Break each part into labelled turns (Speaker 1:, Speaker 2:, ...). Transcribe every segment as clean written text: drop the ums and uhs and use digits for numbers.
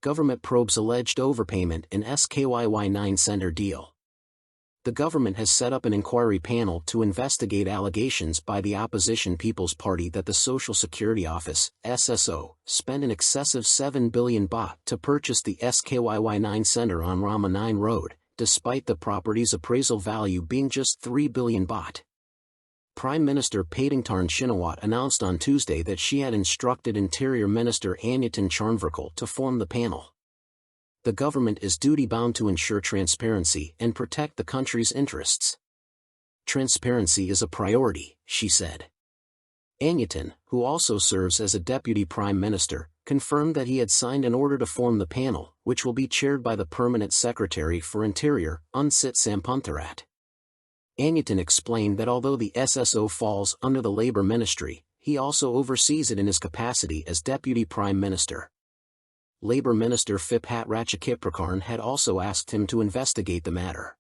Speaker 1: government probes alleged overpayment in SKYY9 Centre deal. The government has set up an inquiry panel to investigate allegations by the opposition People's Party that the Social Security Office, SSO, spent an excessive 7 billion baht to purchase the SKYY9 Centre on Rama 9 Road, despite the property's appraisal value being just 3 billion baht. Prime Minister Paetongtarn Shinawatra announced on Tuesday that she had instructed Interior Minister Anyutin Charnvirakul to form the panel. The government is duty-bound to ensure transparency and protect the country's interests. Transparency is a priority, she said. Anyutin, who also serves as a deputy prime minister, confirmed that he had signed an order to form the panel, which will be chaired by the Permanent Secretary for Interior, Unsit Sampuntharat. Anyutin explained that although the SSO falls under the Labour Ministry, he also oversees it in his capacity as Deputy Prime Minister. Labour Minister Phiphat Ratchakitprakarn had also asked him to investigate the matter.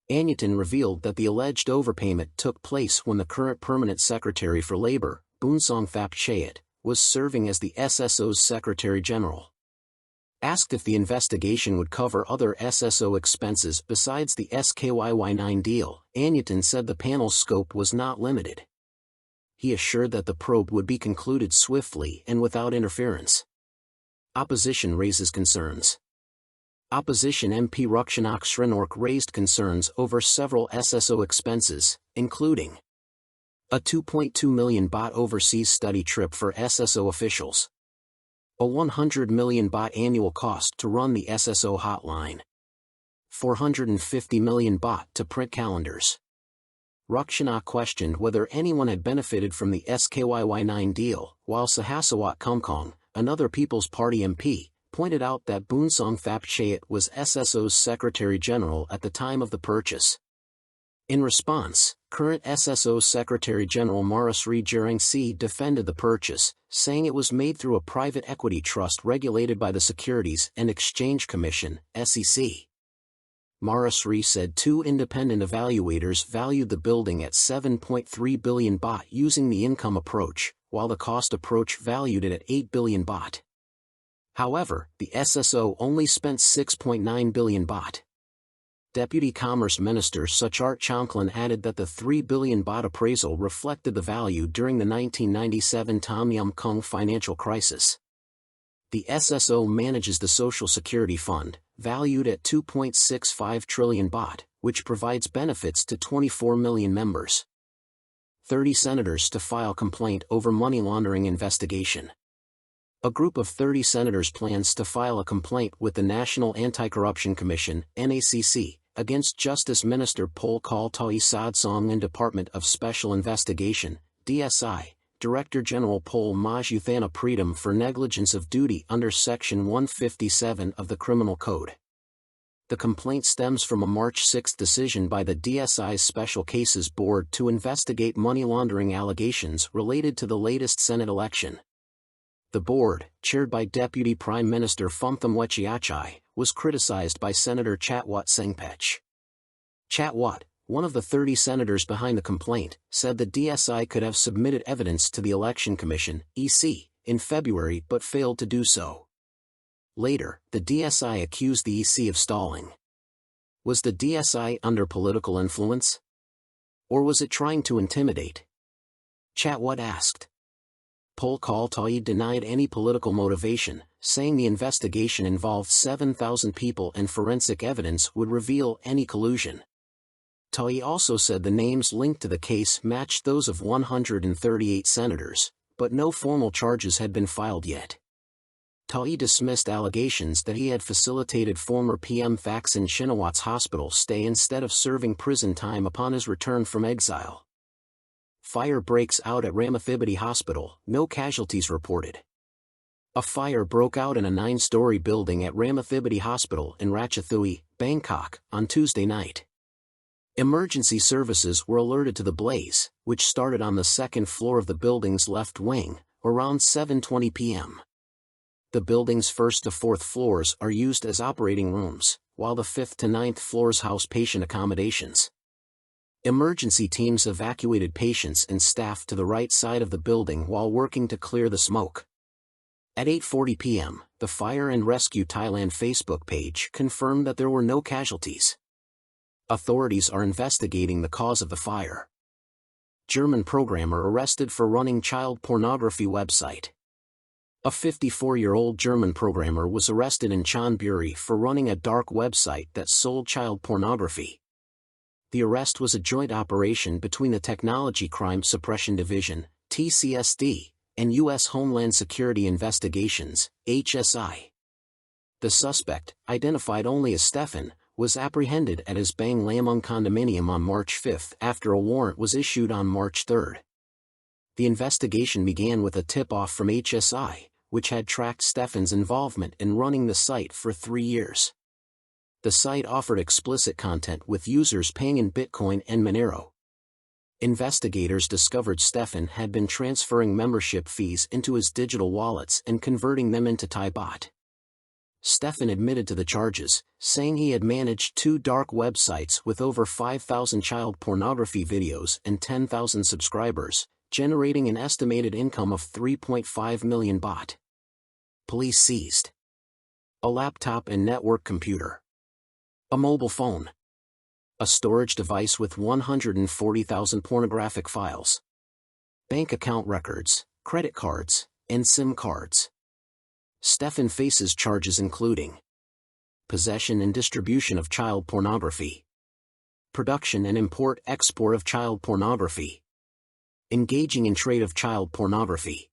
Speaker 1: Anyutin revealed that the alleged overpayment took place when the current Permanent Secretary for Labour, Boonsong Thapchayat, was serving as the SSO's Secretary General. Asked if the investigation would cover other SSO expenses besides the SKYY9 deal, Anyutin said the panel's scope was not limited. He assured that the probe would be concluded swiftly and without interference. Opposition raises concerns. Opposition MP Rukshanak Srinork raised concerns over several SSO expenses, including a 2.2 million baht overseas study trip for SSO officials, a 100 million baht annual cost to run the SSO hotline, 450 million baht to print calendars. Rukshanak questioned whether anyone had benefited from the SKYY9 deal, while Sahasawat Kumkong, another People's Party MP, pointed out that Boonsong Thapchayat was SSO's Secretary General at the time of the purchase. In response, current SSO Secretary General Marasri Jurangsi defended the purchase, saying it was made through a private equity trust regulated by the Securities and Exchange Commission, SEC. Marasri said two independent evaluators valued the building at 7.3 billion baht using the income approach, while the cost approach valued it at 8 billion baht. However, the SSO only spent 6.9 billion baht. Deputy Commerce Minister Suchart Chongklin added that the 3 billion baht appraisal reflected the value during the 1997 Tom Yum Kung financial crisis. The SSO manages the Social Security Fund, valued at 2.65 trillion baht, which provides benefits to 24 million members. 30 senators to file complaint over money laundering investigation. A group of 30 senators plans to file a complaint with the National Anti-Corruption Commission, NACC, against Justice Minister Pol Kal Tai Sadsong and Department of Special Investigation, DSI, Director General Pol Maj Uthana Preetam for negligence of duty under Section 157 of the Criminal Code. The complaint stems from a March 6 decision by the DSI's Special Cases Board to investigate money laundering allegations related to the latest Senate election. The board, chaired by Deputy Prime Minister Phumtham Wechayachai, was criticized by Senator Chatwat Sengpech. Chatwat, one of the 30 senators behind the complaint, said the DSI could have submitted evidence to the Election Commission, EC, in February but failed to do so. Later, the DSI accused the EC of stalling. Was the DSI under political influence? Or was it trying to intimidate? Chatwat asked. Pol Kal Tai denied any political motivation, saying the investigation involved 7,000 people and forensic evidence would reveal any collusion. Tai also said the names linked to the case matched those of 138 senators, but no formal charges had been filed yet. Tai dismissed allegations that he had facilitated former PM Thaksin Shinawat's hospital stay instead of serving prison time upon his return from exile. Fire breaks out at Ramathibodi Hospital, no casualties reported. A fire broke out in a 9-storey building at Ramathibodi Hospital in Ratchathewi, Bangkok, on Tuesday night. Emergency services were alerted to the blaze, which started on the second floor of the building's left wing, around 7:20 p.m. The building's first to fourth floors are used as operating rooms, while the fifth to ninth floors house patient accommodations. Emergency teams evacuated patients and staff to the right side of the building while working to clear the smoke. At 8:40 p.m., the Fire and Rescue Thailand Facebook page confirmed that there were no casualties. Authorities are investigating the cause of the fire. German programmer arrested for running child pornography website. A 54-year-old German programmer was arrested in Chon Buri for running a dark website that sold child pornography. The arrest was a joint operation between the Technology Crime Suppression Division, TCSD, and U.S. Homeland Security Investigations, HSI. The suspect, identified only as Stefan, was apprehended at his Bang Lamung condominium on March 5 after a warrant was issued on March 3. The investigation began with a tip-off from HSI, which had tracked Stefan's involvement in running the site for 3 years. The site offered explicit content with users paying in Bitcoin and Monero. Investigators discovered Stefan had been transferring membership fees into his digital wallets and converting them into Thai baht. Stefan admitted to the charges, saying he had managed 2 dark websites with over 5,000 child pornography videos and 10,000 subscribers, generating an estimated income of 3.5 million baht. Police seized a laptop and network computer, a mobile phone, a storage device with 140,000 pornographic files, bank account records, credit cards, and SIM cards. Stefan faces charges including possession and distribution of child pornography, production and import-export of child pornography, engaging in trade of child pornography,